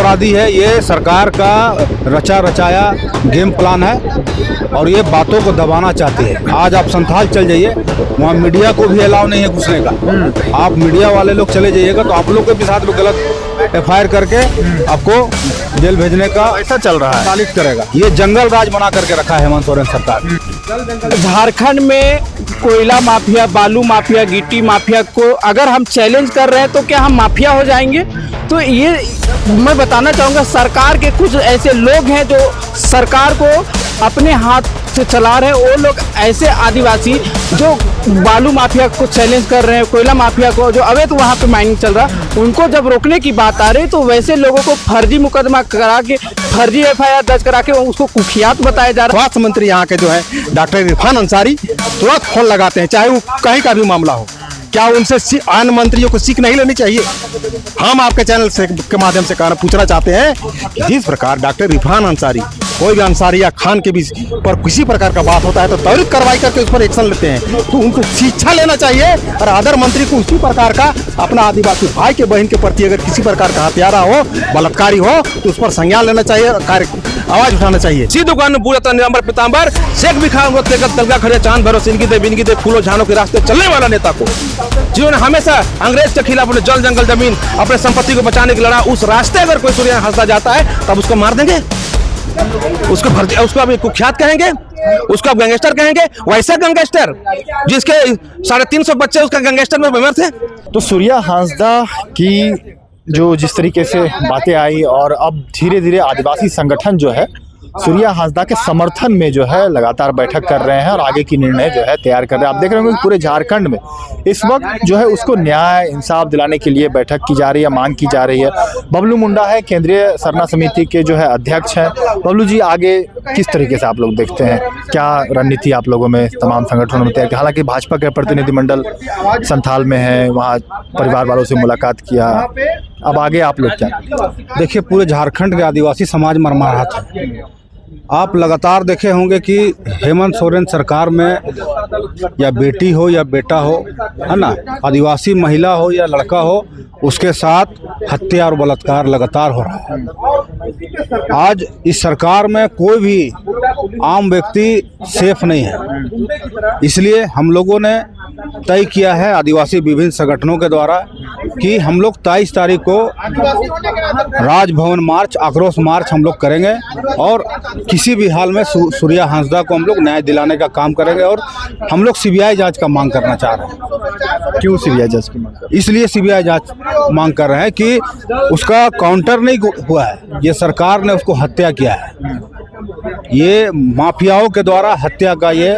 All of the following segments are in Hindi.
अपराधी है, ये सरकार का रचा रचाया गेम प्लान है और ये बातों को दबाना चाहती है। आज आप संथाल चल जाइए, वहाँ मीडिया को भी अलाउ नहीं है घुसने का। आप मीडिया वाले लोग चले जाइएगा तो आप लोग के भी साथ में गलत FIR करके आपको जेल भेजने का ऐसा चल रहा है, तालीफ करेगा। ये जंगल राज बना करके रखा है हेमंत सोरेन सरकार। झारखंड में कोयला माफिया, बालू माफिया, गिट्टी माफिया को अगर हम चैलेंज कर रहे हैं तो क्या हम माफिया हो जाएंगे? तो ये मैं बताना चाहूँगा, सरकार के कुछ ऐसे लोग हैं जो सरकार को अपने हाथ से चला रहे हैं। वो लोग ऐसे आदिवासी जो बालू माफिया को चैलेंज कर रहे हैं, कोयला माफिया को जो अवैध वहाँ पे माइनिंग चल रहा है, उनको जब रोकने की बात आ रही तो वैसे लोगों को फर्जी मुकदमा करा के, फर्जी FIR दर्ज करा के उसको कुख्यात बताया जा रहा है। स्वास्थ्य मंत्री यहाँ के जो है डॉक्टर इरफान अंसारी तुरंत फोन लगाते हैं, चाहे वो कहीं का भी मामला हो। क्या उनसे अन्य मंत्रियों को सीख नहीं लेनी चाहिए? हम आपके चैनल से के माध्यम से पूछना चाहते हैं कि जिस प्रकार डॉक्टर इरफान अंसारी, कोई भी अंसारी या खान के भी पर किसी प्रकार का बात होता है तो त्वरित कार्रवाई करके उस पर एक्शन लेते हैं, तो उनको शिक्षा लेना चाहिए। और अदर मंत्री को उसी प्रकार का अपना आदिवासी भाई के बहन के प्रति अगर किसी प्रकार का हत्यारा हो, बलात्कारी हो, तो उस पर संज्ञान लेना चाहिए, आवाज उठाना चाहिए। इसी दुकान में पूरा निरंबर पीताम्बर शेख भी खाऊंगा तलगा खड़े चांद भरो सिनकी दे बिनकी दे फूलों झानों के रास्ते चलने वाला नेता को, जिन्होंने हमेशा अंग्रेज के खिलाफ अपने जल जंगल जमीन अपने संपत्ति को बचाने की लड़ा, उस रास्ते अगर कोई सूर्य हंसता जाता है तब उसको मार देंगे, उसको अभी कुख्यात कहेंगे, उसको आप गैंगस्टर कहेंगे। वैसे गैंगस्टर जिसके 350 बच्चे उसका गैंगस्टर में बेमर थे। तो सूर्या हांसदा की जो जिस तरीके से बातें आई और अब धीरे धीरे आदिवासी संगठन जो है सूर्या हांसदा के समर्थन में जो है लगातार बैठक कर रहे हैं और आगे की निर्णय जो है तैयार कर रहे हैं। आप देख रहे होंगे पूरे झारखंड में इस वक्त जो है उसको न्याय इंसाफ दिलाने के लिए बैठक की जा रही है, मांग की जा रही है। बबलू मुंडा है केंद्रीय सरना समिति के जो है अध्यक्ष हैं। बबलू जी, आगे किस तरीके से आप लोग देखते हैं, क्या रणनीति आप लोगों में तमाम संगठनों में तैयार? हालांकि भाजपा के प्रतिनिधिमंडल संथाल में है, वहाँ परिवार वालों से मुलाकात किया, अब आगे आप लोग क्या? देखिए, पूरे झारखंड के आदिवासी समाज मरमराहत है। आप लगातार देखे होंगे कि हेमंत सोरेन सरकार में या बेटी हो या बेटा हो, है ना, आदिवासी महिला हो या लड़का हो, उसके साथ हत्या और बलात्कार लगातार हो रहा है। आज इस सरकार में कोई भी आम व्यक्ति सेफ नहीं है। इसलिए हम लोगों ने तय किया है आदिवासी विभिन्न संगठनों के द्वारा कि हम लोग 23 तारीख को राजभवन मार्च, आक्रोश मार्च हम लोग करेंगे और किसी भी हाल में सूर्या हांसदा को हम लोग न्याय दिलाने का काम करेंगे। और हम लोग CBI जांच का मांग करना चाह रहे हैं। क्यों CBI जांच की मांग? इसलिए CBI जांच मांग कर रहे हैं कि उसका काउंटर नहीं हुआ है, ये सरकार ने उसको हत्या किया है। ये माफियाओं के द्वारा हत्या का ये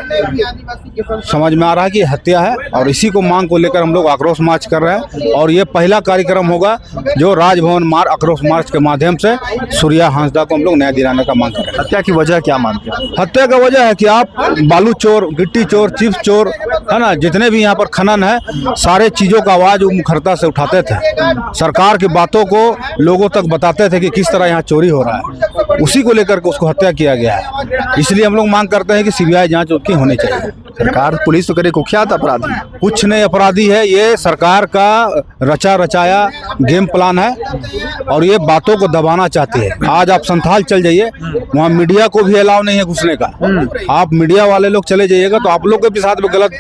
समझ में आ रहा है कि हत्या है और इसी को मांग को लेकर हम लोग आक्रोश मार्च कर रहे हैं। और ये पहला कार्यक्रम होगा जो राजभवन मार्च, आक्रोश मार्च के माध्यम से सूर्या हांसदा को हम लोग न्याय दिलाने का मांग कर रहे हैं। हत्या की वजह क्या मानते हैं? हत्या का वजह है कि आप बालू चोर, गिट्टी चोर, चिप्स चोर, है ना, जितने भी यहाँ पर खनन है, सारे चीज़ों का आवाज़ वो मुखरता से उठाते थे। सरकार की बातों को लोगों तक बताते थे कि किस तरह यहाँ चोरी हो रहा है, उसी को लेकर के उसको हत्या किया गया है। इसलिए हम लोग मांग करते हैं कि CBI जांच उसकी होनी चाहिए। सरकार पुलिस तो करे कुख्यात अपराधी, कुछ नहीं अपराधी है, ये सरकार का रचा रचाया गेम प्लान है और ये बातों को दबाना चाहती है। आज आप संथाल चल जाइए, वहाँ मीडिया को भी अलाउ नहीं है घुसने का। आप मीडिया वाले लोग चले जाइएगा तो आप लोग के भी साथ में गलत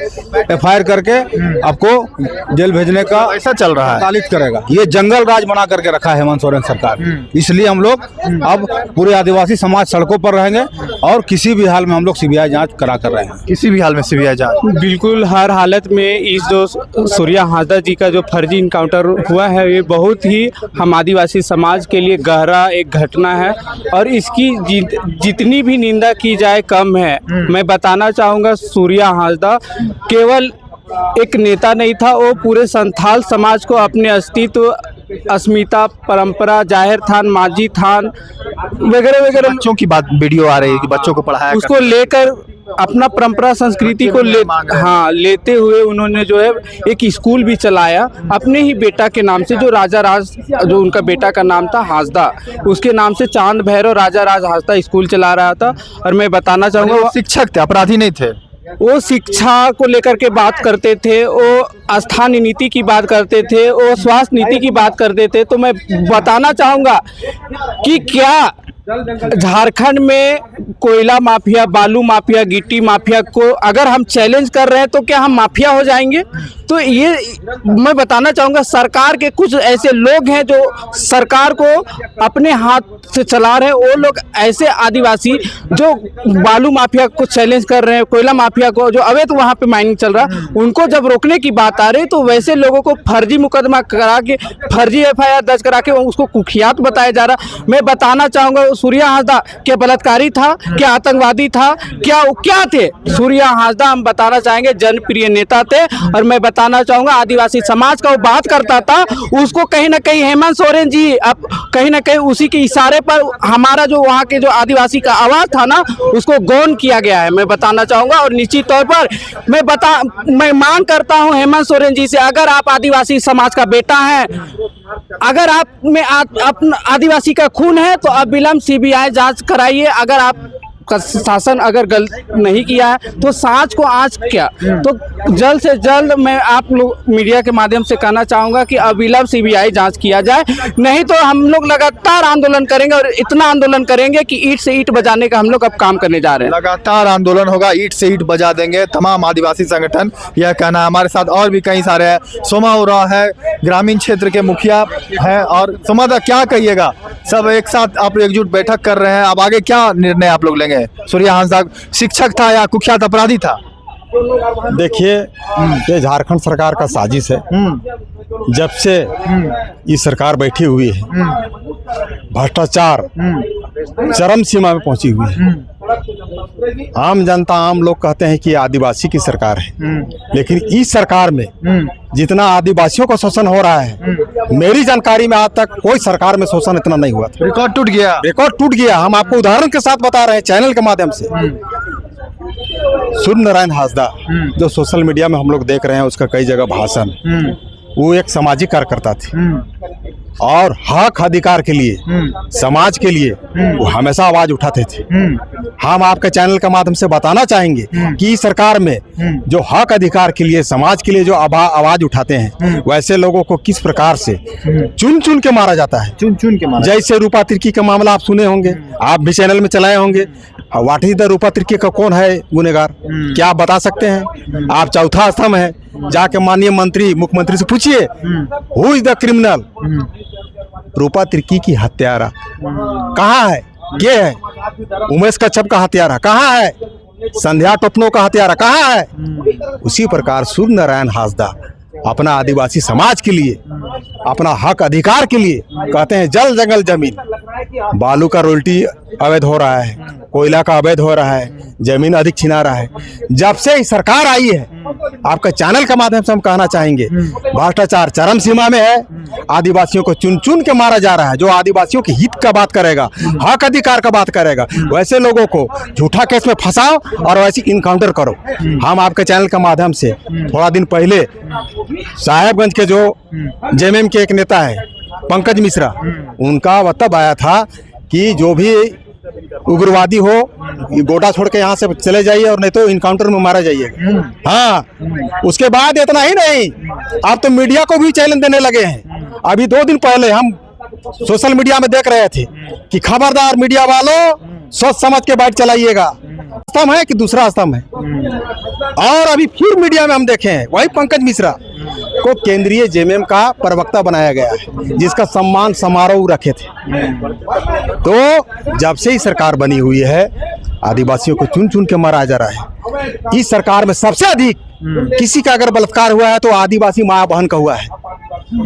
FIR करके आपको जेल भेजने का ऐसा चल रहा है, तालीफ करेगा। ये जंगल राज बना करके रखा है हेमंत सोरेन सरकार। इसलिए हम लोग अब पूरे आदिवासी समाज सड़कों पर रहेंगे और किसी भी हाल में हम लोग CBI जांच करा कर रहे हैं। किसी भी हाल में CBI जांच बिल्कुल, हर हालत में इस जो सूर्या हांसदा जी का जो फर्जी इनकाउंटर हुआ है, ये बहुत ही हम आदिवासी समाज के लिए गहरा एक घटना है और इसकी जितनी भी निंदा की जाए कम है। मैं बताना चाहूँगा, सूर्या हांसदा केवल एक नेता नहीं था, वो पूरे संथाल समाज को अपने अस्तित्व, अस्मिता, परंपरा, जाहिर थान, माझी थान वगैरह वगैरह, बच्चों की बात वीडियो आ रही है कि बच्चों को पढ़ाया, उसको लेकर अपना परंपरा संस्कृति को लेते हुए उन्होंने जो है एक स्कूल भी चलाया अपने ही बेटा के नाम से, जो राजा राज, जो उनका बेटा का नाम था हांसदा, उसके नाम से चांद भैरव राजा राज हांसदा स्कूल चला रहा था। और मैं बताना चाहूँगा, शिक्षक थे, अपराधी नहीं थे। वो शिक्षा को लेकर के बात करते थे, वो स्थानीय नीति की बात करते थे, वो स्वास्थ्य नीति की बात करते थे। तो मैं बताना चाहूँगा कि क्या झारखंड में कोयला माफिया, बालू माफिया, गिट्टी माफिया को अगर हम चैलेंज कर रहे हैं तो क्या हम माफिया हो जाएंगे? तो ये मैं बताना चाहूँगा, सरकार के कुछ ऐसे लोग हैं जो सरकार को अपने हाथ से चला रहे हैं। वो लोग ऐसे आदिवासी जो बालू माफिया को चैलेंज कर रहे हैं, कोयला माफिया को जो अवैध वहाँ पे माइनिंग चल रहा है, उनको जब रोकने की बात आ रही तो वैसे लोगों को फर्जी मुकदमा करा के, फर्जी FIR दर्ज करा के उसको कुख्यात बताया जा रहा। मैं बताना चाहूँगा, सूर्या हांसदा क्या बलात्कारी था, क्या आतंकवादी था, क्या थे? सूर्या हांसदा हम बताना चाहेंगे जनप्रिय नेता थे। और मैं बताना चाहूँगा आदिवासी समाज का वो बात करता था, उसको कहीं ना कहीं हेमंत सोरेन जी अब कहीं ना कहीं उसी के इशारे पर हमारा जो वहाँ के जो आदिवासी का आवाज़ था ना, उसको गौन किया गया है। मैं बताना चाहूँगा और निश्चित तौर पर मैं मांग करता हूँ हेमंत सोरेन जी से, अगर आप आदिवासी समाज का बेटा हैं, अगर आप में आदिवासी का खून है तो अब विलंब CBI जांच कराइए। अगर आप का शासन अगर गलत नहीं किया है तो सांच को आज क्या, तो जल्द से जल्द मैं आप लोग मीडिया के माध्यम से कहना चाहूँगा कि अविलंब CBI जांच किया जाए, नहीं तो हम लोग लगातार आंदोलन करेंगे और इतना आंदोलन करेंगे कि ईंट से ईंट बजाने का हम लोग अब काम करने जा रहे हैं। लगातार आंदोलन होगा, ईंट से ईंट बजा देंगे तमाम आदिवासी संगठन, यह कहना है। हमारे साथ और भी कई सारे हैं। सोमा उरांव है, ग्रामीण क्षेत्र के मुखिया है। और सोमा दा, क्या कहिएगा, सब एक साथ आप एकजुट बैठक कर रहे हैं, अब आगे क्या निर्णय आप लोग लेंगे? सूर्या हांसदा शिक्षक था या कुख्यात अपराधी था? देखिए, ये झारखंड सरकार का साजिश है। जब से ये सरकार बैठी हुई है, भ्रष्टाचार चरम सीमा में पहुंची हुई है। आम जनता, आम लोग कहते हैं कि आदिवासी की सरकार है, लेकिन इस सरकार में जितना आदिवासियों का शोषण हो रहा है, मेरी जानकारी में आज तक कोई सरकार में शोषण इतना नहीं हुआ था। रिकॉर्ड टूट गया, रिकॉर्ड टूट गया। हम आपको उदाहरण के साथ बता रहे हैं चैनल के माध्यम से। सूर्य नारायण हांसदा जो सोशल मीडिया में हम लोग देख रहे हैं, उसका कई जगह भाषण, वो एक सामाजिक कार्यकर्ता थी और हक अधिकार के लिए, समाज के लिए वो हमेशा आवाज उठाते थे। हम आपके चैनल के माध्यम से बताना चाहेंगे कि इस सरकार में जो हक अधिकार के लिए, समाज के लिए जो आवाज उठाते हैं, वैसे लोगों को किस प्रकार से चुन चुन के मारा जाता है। चुन चुन के मारा। जैसे रूपा तिर्की का मामला आप सुने होंगे, आप भी चैनल में चलाए होंगे। व्हाट इज द रूपा तिर्की का कौन है गुनहगार, क्या आप बता सकते हैं? आप चौथा स्तंभ है, जाके माननीय मंत्री, मुख्यमंत्री से पूछिए, हु इज द क्रिमिनल? रूपा तिर्की की हत्यारा कहाँ है? ये है उमेश कच्छप का हत्यारा कहाँ है? संध्या टोपनो का हत्यारा कहाँ है? उसी प्रकार सूर्य नारायण हांसदा अपना आदिवासी समाज के लिए, अपना हक अधिकार के लिए कहते हैं जल जंगल जमीन, बालू का रॉयल्टी अवैध हो रहा है, कोयला का अवैध हो रहा है, जमीन अधिक छिना रहा है। जब से सरकार आई है, आपका चैनल के माध्यम से हम कहना चाहेंगे, भ्रष्टाचार चरम सीमा में है। आदिवासियों को चुन चुन के मारा जा रहा है। जो आदिवासियों के हित का बात करेगा, हक अधिकार का बात करेगा, वैसे लोगों को झूठा केस में फंसाओ और वैसे इनकाउंटर करो। हम आपके चैनल के माध्यम से थोड़ा दिन पहले साहेबगंज के जो JMM के एक नेता है पंकज मिश्रा, उनका वक्तव्य आया था कि जो भी उग्रवादी हो, गोटा छोड़ के यहाँ से चले जाइए और नहीं तो इनकाउंटर में मारा जाइएगा। हाँ, उसके बाद इतना ही नहीं, आप तो मीडिया को भी चैलेंज देने लगे हैं। अभी 2 दिन पहले हम सोशल मीडिया में देख रहे थे कि खबरदार मीडिया वालों, सोच समझ के बाइट चलाइएगा। स्तंभ है कि दूसरा स्तंभ है। और अभी फिर मीडिया में हम देखे हैं वही पंकज मिश्रा को केंद्रीय JMM का प्रवक्ता बनाया गया है, जिसका सम्मान समारोह रखे थे। तो जब से ही सरकार बनी हुई है, आदिवासियों को चुन चुन के मारा जा रहा है। इस सरकार में सबसे अधिक किसी का अगर बलात्कार हुआ है तो आदिवासी माँ बहन का हुआ है,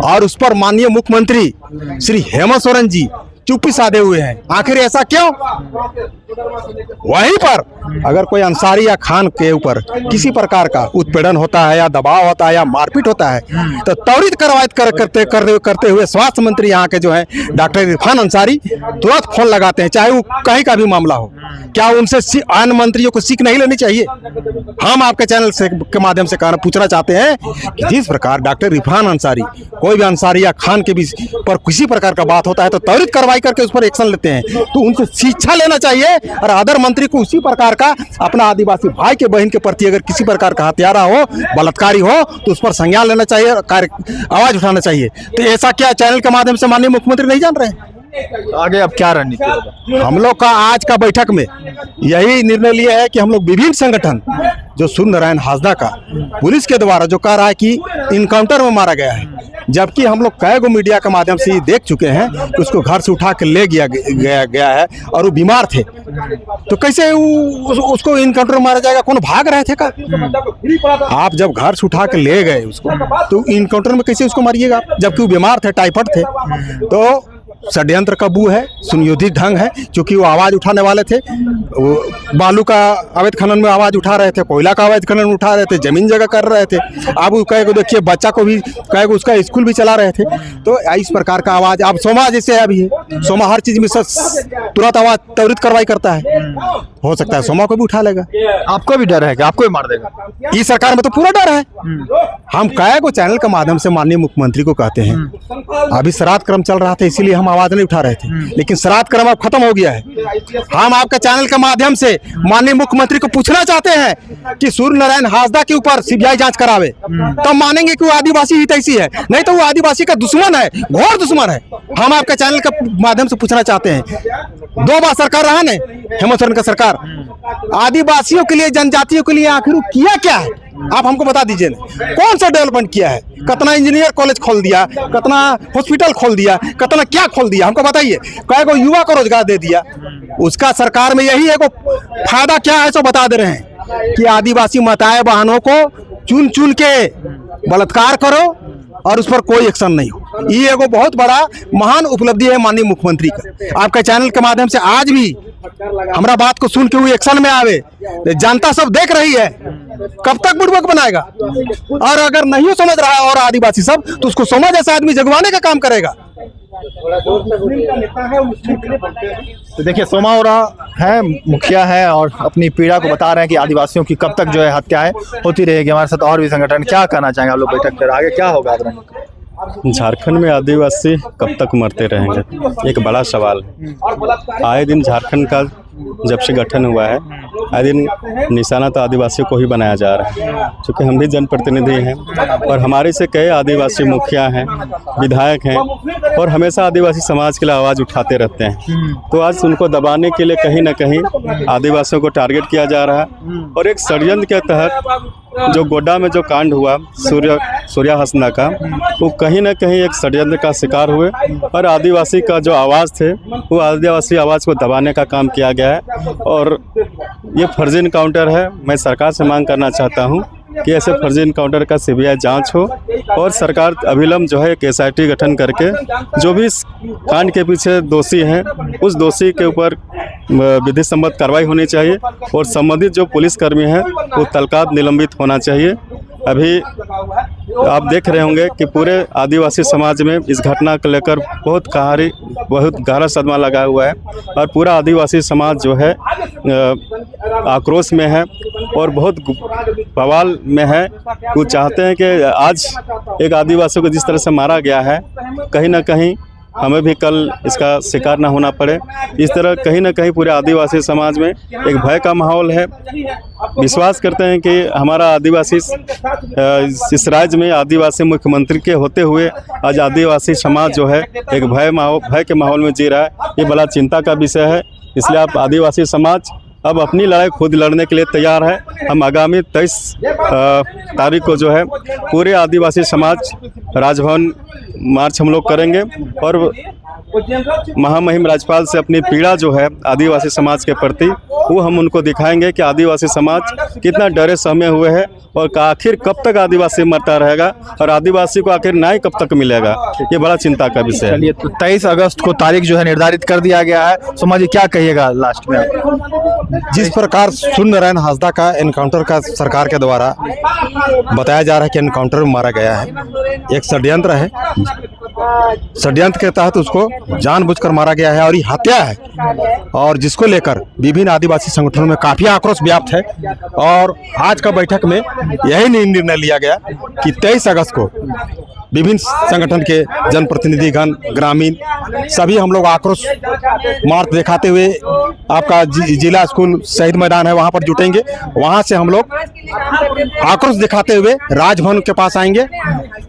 और उस पर माननीय मुख्यमंत्री श्री हेमंत सोरेन जी चुप्पी साधे हुए हैं। आखिर ऐसा क्यों? वहीं पर अगर कोई अंसारी या खान के ऊपर किसी प्रकार का उत्पीड़न होता है या दबाव होता है या मारपीट होता है, तो त्वरित कार्रवाई करते हुए स्वास्थ्य मंत्री यहाँ के जो है डॉक्टर इरफान अंसारी तुरंत फोन लगाते हैं, चाहे वो कहीं का भी मामला हो। क्या उनसे अन्य मंत्रियों को सीख नहीं लेनी चाहिए? हम आपके चैनल से के माध्यम से पूछना चाहते हैं कि जिस प्रकार डॉक्टर इरफान अंसारी, कोई भी अंसारी या खान के भी पर किसी प्रकार का बात होता है तो त्वरित कार्रवाई करके उस पर एक्शन लेते हैं, तो उनसे शिक्षा लेना चाहिए। और अदर मंत्री को उसी प्रकार का अपना आदिवासी भाई के बहन के प्रति अगर किसी प्रकार का हत्यारा हो, बलात्कारी हो, तो उस पर संज्ञान लेना चाहिए, आवाज उठाना चाहिए। तो ऐसा क्या चैनल के माध्यम से माननीय मुख्यमंत्री नहीं जान रहे हैं? आगे अब क्या रणनीति होगा? हम लोग का आज का बैठक में यही निर्णय लिया है कि हम लोग विभिन्न संगठन, जो सूर्य नारायण हांसदा का पुलिस के द्वारा जो कह रहा है कि इनकाउंटर में मारा गया है, जबकि हम लोग कई गो मीडिया के माध्यम से देख चुके हैं कि उसको घर से उठा के ले गया है और वो बीमार थे, तो कैसे उसको इनकाउंटर में मारा जाएगा? कौन भाग रहे थे का? आप जब घर से उठा के ले गए उसको, तो इनकाउंटर में कैसे उसको मारिएगा जबकि वो बीमार थे, टाइफाइड थे? तो षड्यंत्र का बू है, सुनियोजित ढंग है, क्योंकि वो आवाज उठाने वाले थे। वो बालू का अवैध खनन में आवाज उठा रहे थे, कोयला का अवैध खनन उठा रहे थे, जमीन जगह कर रहे थे। अब कहे को देखिए, बच्चा को भी कहे को उसका स्कूल भी चला रहे थे। तो इस प्रकार का आवाज, अब सोमा जैसे अभी है, सोमा हर चीज में तुरंत आवाज त्वरित कार्रवाई करता है, हो सकता है सोमा को भी उठा लेगा। आपको भी डर है कि आपको भी मार देगा? इस सरकार में तो पूरा डर है। हम कई को चैनल के माध्यम से माननीय मुख्यमंत्री को कहते हैं, अभी श्राद्ध क्रम चल रहा था इसीलिए हम आवाज नहीं उठा रहे थे, लेकिन श्राद्ध क्रम अब खत्म हो गया है। हम आपके चैनल के माध्यम से माननीय मुख्यमंत्री को पूछना चाहते हैं कि सूर्य नारायण हांसदा के ऊपर सीबीआई जांच करावे, तब मानेंगे कि वो आदिवासी हितैषी है, नहीं तो वो आदिवासी का दुश्मन है, घोर दुश्मन है। हम आपके चैनल के माध्यम से पूछना चाहते हैं, 2 बार सरकार रहा ने हेमंत सोरेन का सरकार, आदिवासियों के लिए, जनजातियों के लिए आखिर किया क्या है? आप हमको बता दीजिए ना, कौन सा डेवलपमेंट किया है? कितना इंजीनियर कॉलेज खोल दिया, कितना हॉस्पिटल खोल दिया, कितना क्या खोल दिया, हमको बताइए। कई को युवा को रोजगार दे दिया। उसका सरकार में यही है को फायदा क्या है, सो बता दे रहे हैं कि आदिवासी माताएं बहनों को चुन चुन के बलात्कार करो और उस पर कोई एक्शन नहीं हो। ये एगो बहुत बड़ा महान उपलब्धि है माननीय मुख्यमंत्री का। आपके चैनल के माध्यम से आज भी हमारा बात को सुन के हुए एक्शन में आवे, जनता सब देख रही है, कब तक बुड़बक बनाएगा? और अगर नहीं समझ रहा है और आदिवासी सब, तो उसको समझ जैसा आदमी जगवाने का काम करेगा। तो देखिए, सोमा ओरा है, मुखिया है, और अपनी पीड़ा को बता रहे हैं कि आदिवासियों की कब तक जो है हत्याएं होती रहेगी। हमारे साथ और भी संगठन, क्या कहना चाहेंगे आप लोग बैठक कर आगे क्या होगा? झारखंड में आदिवासी कब तक मरते रहेंगे, एक बड़ा सवाल है। आए दिन झारखंड का जब से गठन हुआ है, आए दिन निशाना तो आदिवासियों को ही बनाया जा रहा है। क्योंकि हम भी जनप्रतिनिधि हैं और हमारे से कई आदिवासी मुखिया हैं, विधायक हैं, और हमेशा आदिवासी समाज के लिए आवाज़ उठाते रहते हैं। तो आज उनको दबाने के लिए कहीं ना कहीं आदिवासियों को टारगेट किया जा रहा है। और एक षड्यंत्र के तहत जो गोड्डा में जो कांड हुआ सूर्य हांसदा का, वो कहीं ना कहीं एक षड्यंत्र का शिकार हुए और आदिवासी का जो आवाज़ थे, वो आदिवासी आवाज़ को दबाने का काम किया गया है। और ये फर्जी इनकाउंटर है। मैं सरकार से मांग करना चाहता हूँ कि ऐसे फर्जी इनकाउंटर का सीबीआई जांच हो और सरकार अविलंब जो है एक एसआईटी गठन करके जो भी इस कांड के पीछे दोषी हैं, उस दोषी के ऊपर विधि सम्मत कार्रवाई होनी चाहिए और संबंधित जो पुलिसकर्मी हैं वो तत्काल निलंबित होना चाहिए। अभी आप देख रहे होंगे कि पूरे आदिवासी समाज में इस घटना को लेकर बहुत गहरा सदमा लगा हुआ है और पूरा आदिवासी समाज जो है आक्रोश में है और बहुत बवाल में है। वो चाहते हैं कि आज एक आदिवासी को जिस तरह से मारा गया है, कहीं ना कहीं हमें भी कल इसका शिकार ना होना पड़े। इस तरह कहीं ना कहीं पूरे आदिवासी समाज में एक भय का माहौल है। विश्वास करते हैं कि हमारा आदिवासी इस राज्य में आदिवासी मुख्यमंत्री के होते हुए आज आदिवासी समाज जो है एक भय के माहौल में जी रहा है। ये बड़ा चिंता का विषय है। इसलिए आप आदिवासी समाज अब अपनी लड़ाई खुद लड़ने के लिए तैयार है। हम आगामी 23 तारीख को जो है पूरे आदिवासी समाज राजभवन मार्च हम लोग करेंगे और महामहिम राज्यपाल से अपनी पीड़ा जो है आदिवासी समाज के प्रति वो हम उनको दिखाएंगे कि आदिवासी समाज कितना डरे सहमे हुए है और आखिर कब तक आदिवासी मरता रहेगा और आदिवासी को आखिर न्याय कब तक मिलेगा। ये बड़ा चिंता का विषय है। चलिए, तो 23 अगस्त को तारीख जो है निर्धारित कर दिया गया है। सोमा जी, क्या कहिएगा लास्ट में? जिस प्रकार सूर्य नारायण हांसदा का एनकाउंटर का सरकार के द्वारा बताया जा रहा है कि एनकाउंटर में मारा गया है, एक षड्यंत्र है षड्यंत्र के तहत उसको जानबूझकर मारा गया है और ये हत्या है, और जिसको लेकर विभिन्न आदिवासी संगठनों में काफी आक्रोश व्याप्त है। और आज का बैठक में यही निर्णय लिया गया कि 23 अगस्त को विभिन्न संगठन के जनप्रतिनिधिगण, ग्रामीण सभी हम लोग आक्रोश मार्च दिखाते हुए आपका जिला स्कूल शहीद मैदान है वहां पर जुटेंगे। वहां से हम लोग आक्रोश दिखाते हुए राजभवन के पास आएंगे।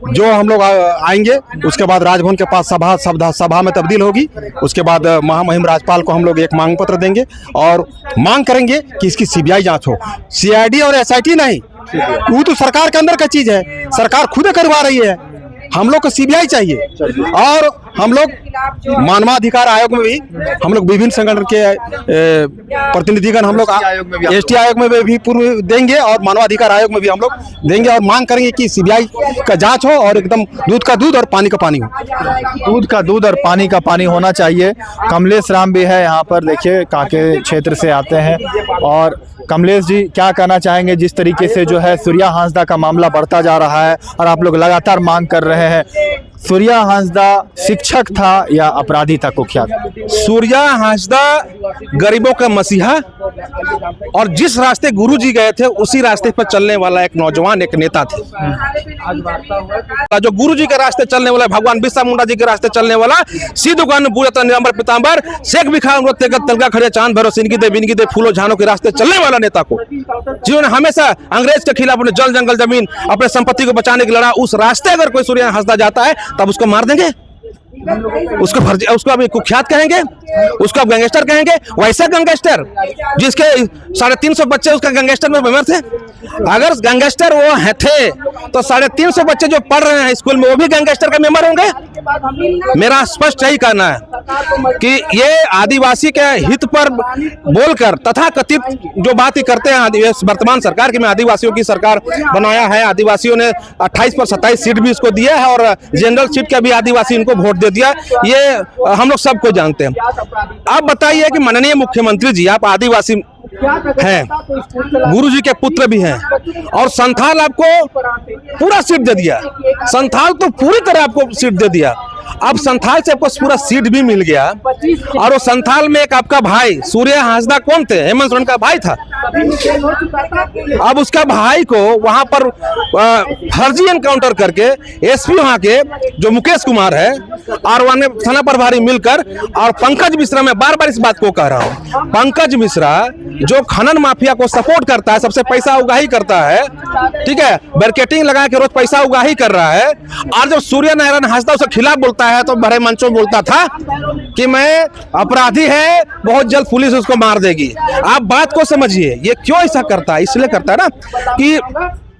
जो हम लोग आएंगे उसके बाद राजभवन के पास सभा में तब्दील होगी। उसके बाद महामहिम राज्यपाल को हम लोग एक मांग पत्र देंगे और मांग करेंगे कि इसकी सीबीआई जांच हो, सीआईडी और एसआईटी नहीं। वो तो सरकार के अंदर का चीज है, सरकार खुद करवा रही है। हम लोग को सीबीआई चाहिए। और हम लोग मानवाधिकार आयोग में भी हम लोग विभिन्न संगठन के प्रतिनिधिगण हम लोग एसटी आयोग में भी पूर्व देंगे और मानवाधिकार आयोग में भी हम लोग देंगे और मांग करेंगे कि सीबीआई का जांच हो और एकदम दूध का दूध और पानी का पानी हो। दूध का दूध और पानी का पानी होना चाहिए। कमलेश राम भी है यहाँ पर, देखिए कांके क्षेत्र से आते हैं। और कमलेश जी क्या कहना चाहेंगे, जिस तरीके से जो है सूर्या हांसदा का मामला बढ़ता जा रहा है और आप लोग लगातार मांग कर रहे हैं, सूर्या हांसदा शिक्षक था या अपराधी था कुख्यात? सूर्या हांसदा गरीबों का मसीहा और जिस रास्ते गुरुजी गए थे उसी रास्ते पर चलने वाला एक नौजवान, एक नेता थे। जो गुरुजी के रास्ते चलने वाला, भगवान बिरसा मुंडा जी के रास्ते चलने वाला, सिद्धू गान पूजा निरंबर पीताम्बर शेख भिखार तलगा खड़े चांद भरो सिनकी दे बिनकी दे फूलों झानों के रास्ते चलने वाला नेता को, जिन्होंने हमेशा अंग्रेज के खिलाफ अपने जल जंगल जमीन अपने संपत्ति को बचाने की लड़ा, उस रास्ते अगर कोई सूर्या हांसदा जाता है तब उसको मार देंगे, उसको अभी कुख्यात कहेंगे, उसको अब गैंगस्टर कहेंगे। वैसा गैंगस्टर जिसके 350 बच्चे उसका गैंगस्टर में बेमर थे। अगर गैंगस्टर वो है थे तो 350 बच्चे जो पढ़ रहे हैं स्कूल में वो भी गैंगस्टर का मेंबर होंगे। मेरा स्पष्ट यही कहना है कि ये आदिवासी के हित पर बोलकर तथा कथित जो बात ही करते हैं वर्तमान सरकार की, मैं आदिवासियों की सरकार बनाया है, आदिवासियों ने 28 पर 27 सीट भी इसको दिया है और जनरल सीट का भी आदिवासी इनको वोट दे दिया, ये हम लोग सबको जानते हैं। आप बताइए कि माननीय मुख्यमंत्री जी, आप आदिवासी हैं, गुरुजी के पुत्र भी हैं और संथाल आपको पूरा सीट दे दिया, संथाल तो पूरी तरह आपको सीट दे दिया। अब संथाल से आपको पूरा सीट भी मिल गया और वो संथाल में एक आपका भाई सूर्या हांसदा कौन थे? हेमंत सोरेन का भाई था। अब उसका भाई को वहां पर फर्जी एनकाउंटर करके एसपी वहां के जो मुकेश कुमार है और वहां थाना प्रभारी मिलकर, और पंकज मिश्रा, मैं बार बार इस बात को कह रहा हूं, पंकज मिश्रा जो खनन माफिया को सपोर्ट करता है, सबसे पैसा उगाही करता है, ठीक है, बैरिकेडिंग लगा के रोज पैसा उगाही कर रहा है। और जब सूर्या नारायण हांसदा उसके खिलाफ बोलता है तो बड़े मंचों में बोलता था कि मैं अपराधी है, बहुत जल्द पुलिस उसको मार देगी। आप बात को समझिए, ये क्यों ऐसा करता है? इसलिए करता है ना कि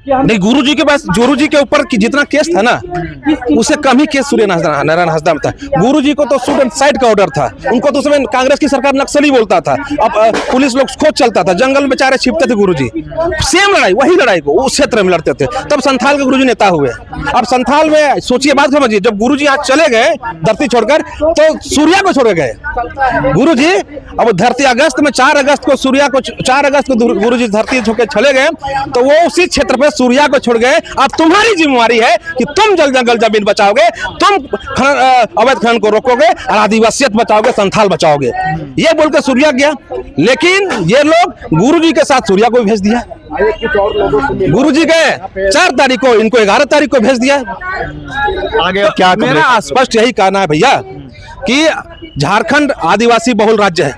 नहीं, गुरुजी के पास, गुरुजी के ऊपर जितना केस था ना उससे कम ही केस सूर्या नारायण हांसदा में था। गुरुजी को तो सुसाइड का ऑर्डर था, उनको तो उसमें कांग्रेस की सरकार नक्सली बोलता था, अब पुलिस लोग खोज चलता था, जंगल में बेचारे छिपते थे गुरुजी। सेम लड़ाई, वही लड़ाई को उस क्षेत्र में लड़ते थे। तब संथाल के गुरुजी नेता हुए। अब संथाल में सोचिए, बात समझिए, जब गुरुजी यहाँ चले गए धरती छोड़कर तो सूर्या को छोड़ गए गुरुजी। अब धरती अगस्त में 4 अगस्त को सूर्या को, 4 अगस्त को गुरुजी धरती छोड़ के चले गए तो वो उसी क्षेत्र पे सूर्या को छोड़ गए। अब तुम्हारी जिम्मेवारी है कि तुम जल जंगल जमीन बचाओगे, तुम अवैध खनन को रोकोगे और आदिवासियत बचाओगे, संथाल बचाओगे, ये बोलकर सूर्या गया। लेकिन ये लोग गुरुजी के साथ सूर्या को भेज दिया। गुरुजी गए 4 तारीख को, इनको 11 तारीख को भेज दिया। आगे क्या? मेरा स्पष्ट यही कहना है भैया कि झारखंड आदिवासी बहुल राज्य है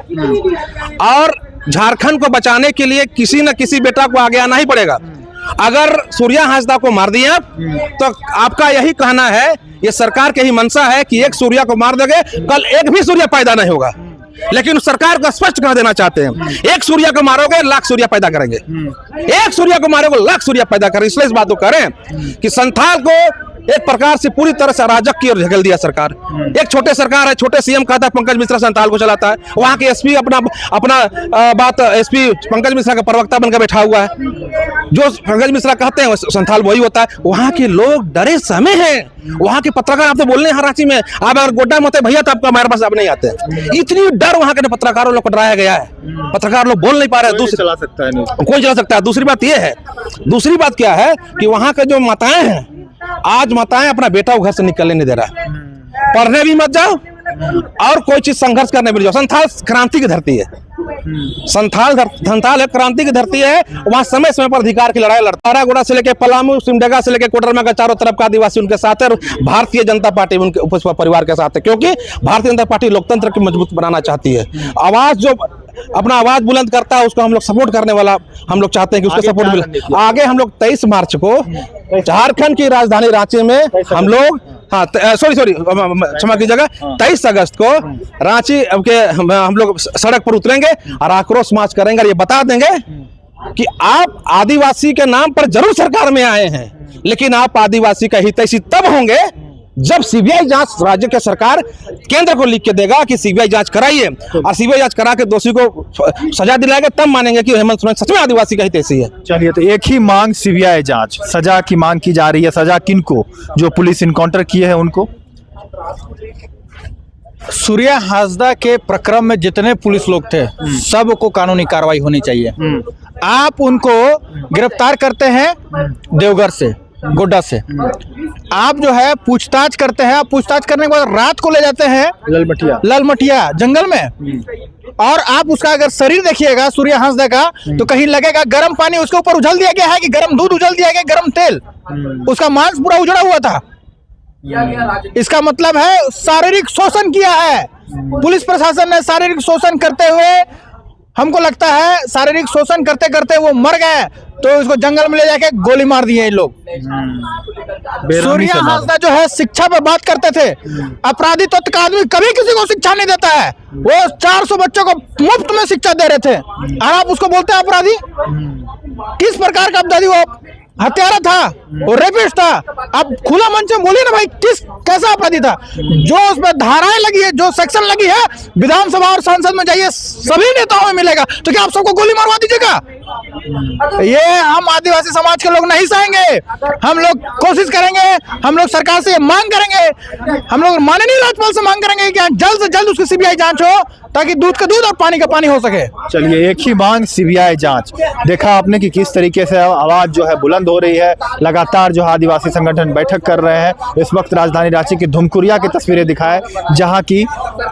और झारखंड को बचाने के लिए किसी न किसी बेटा को आगे आना ही पड़ेगा। अगर सूर्या हांसदा को मार दिया तो आपका यही कहना है, ये सरकार के ही मंशा है कि एक सूर्या को मार दोगे, कल एक भी सूर्या पैदा नहीं होगा। लेकिन सरकार को स्पष्ट कह देना चाहते हैं, एक सूर्या को मारोगे लाख सूर्या पैदा करेंगे, एक सूर्या को मारोगे लाख सूर्या पैदा करेंगे। इसलिए इस बात को करें कि संथाल को एक प्रकार से पूरी तरह से अराजक की ओर ढकेल दिया सरकार। एक छोटे सरकार है, छोटे सीएम कहता है पंकज मिश्रा संथाल को चलाता है, वहां के एसपी अपना बात एसपी पंकज मिश्रा का प्रवक्ता बनकर बैठा हुआ है, जो पंकज मिश्रा कहते हैं संथाल वही होता है। वहां के लोग डरे सहमे हैं, वहां के पत्रकार आपसे बोलने हैं रांची में, आप अगर गोड्डा में होते भैया तो आपका हमारे पास अब नहीं आते। इतनी डर वहां के पत्रकारों लोग को डराया गया है, पत्रकार लोग बोल नहीं पा रहे हैं। चला सकता है नहीं, कोई चला सकता है। दूसरी बात यह है, दूसरी बात क्या है कि वहां के जो माताएं हैं, आज माताएं अपना बेटा को घर से निकलने नहीं दे रहा है। पढ़ने भी मत जाओ और कोई चीज संघर्ष करने भी नहीं जाओ। संथाल क्रांति की धरती है, संथाल है क्रांति की धरती है। वहाँ समय समय पर अधिकार की लड़ाई लड़ता है। गोड़ा से लेके पलामू, सिमडेगा से लेके कोडरमा का चारों तरफ का आदिवासी उनके साथ है और भारतीय जनता पार्टी उनके परिवार के साथ है, क्योंकि भारतीय जनता पार्टी लोकतंत्र की मजबूत बनाना चाहती है। आवाज जो अपना आवाज बुलंद करता है उसको हम लोग सपोर्ट करने वाला हम लोग चाहते हैं कि उसको सपोर्ट मिले। आगे हम लोग 23 मार्च को झारखंड की राजधानी रांची में हम लोग क्षमा कीजिएगा 23 अगस्त को रांची के हम लोग सड़क पर उतरेंगे और आक्रोश मार्च करेंगे और ये बता देंगे कि आप आदिवासी के नाम पर जरूर सरकार में आए हैं, लेकिन आप आदिवासी का हितैषी तब होंगे जब सीबीआई जांच राज्य के सरकार केंद्र को लिख के देगा कि सीबीआई जांच कराइए, और सीबीआई जांच करा के दोषी को सजा दिलाएगा, तब मानेंगे कि हेमंत सोरेन सच में आदिवासी का हितैषी है। चलिए, तो एक ही मांग सीबीआई जांच, सजा की मांग की जा रही है। सजा किनको? जो पुलिस इनकाउंटर किए हैं उनको। सूर्या हांसदा के प्रकरण में जितने पुलिस लोग थे सबको कानूनी कार्रवाई होनी चाहिए। आप उनको गिरफ्तार करते हैं देवघर से, गोड्डा से, आप जो है पूछताछ करते हैं, आप पूछताछ करने के बाद रात को ले जाते हैं ललमटिया जंगल में, और आप उसका अगर शरीर देखिएगा सूर्या हांसदा का तो कहीं लगेगा गर्म पानी उसके ऊपर उछल दिया गया है कि गर्म दूध उछल दिया गया, गर्म तेल, उसका मांस पूरा उजड़ा हुआ था। इसका मतलब है शारीरिक शोषण किया है पुलिस प्रशासन ने। शारीरिक शोषण करते हुए हमको लगता है शारीरिक शोषण करते करते वो मर गए, तो उसको जंगल में ले जाके गोली मार दिए ये लोग। सूर्या हांसदा जो है शिक्षा पर बात करते थे। अपराधी तत्व का आदमी कभी किसी को शिक्षा नहीं देता है। वो 400 बच्चों को मुफ्त में शिक्षा दे रहे थे और आप उसको बोलते हैं अपराधी। किस प्रकार का अपराधी? वो हत्यारा था, वो रेपिस्ट था। आप खुला मंच में बोलिए ना भाई, कैसा अपराधी था? जो उसमें धाराएं लगी है, जो सेक्शन लगी है, विधानसभा और संसद में जाइए सभी नेताओं में मिलेगा। तो क्या आप सबको गोली मारवा दीजिएगा? ये हम आदिवासी समाज के लोग नहीं सहेंगे। हम लोग कोशिश करेंगे, हम लोग सरकार से मांग करेंगे, हम लोग माननीय राज्यपाल से मांग करेंगे कि जल्द से जल्द उसकी सीबीआई जांच हो ताकि दूध का दूध और पानी का पानी हो सके। चलिए, एक ही मांग सीबीआई जांच। देखा आपने कि किस तरीके से आवाज जो है बुलंद हो रही है। लगातार जो आदिवासी संगठन बैठक कर रहे हैं। इस वक्त राजधानी रांची की धुमकुरिया की तस्वीरें दिखाएं, जहां की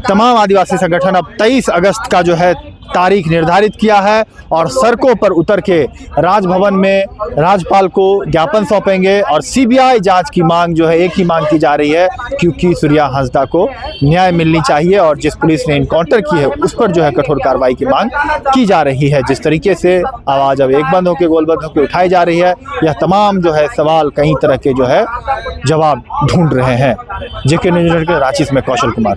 तमाम आदिवासी संगठन अब 23 अगस्त का जो है तारीख निर्धारित किया है और सड़कों पर उतर के राजभवन में राज्यपाल को ज्ञापन सौंपेंगे। और सीबीआई जांच की मांग जो है एक ही मांग की जा रही है, क्योंकि सूर्या हांसदा को न्याय मिलनी चाहिए और जिस पुलिस ने इनकाउंटर की है उस पर जो है कठोर कार्रवाई की मांग की जा रही है। जिस तरीके से आवाज़ अब एक बंद होकर गोलबंद होकर उठाई जा रही है, यह तमाम जो है सवाल कई तरह के जो है जवाब ढूंढ रहे हैं। जेके न्यूज़ नेटवर्क रांची में कौशल कुमार।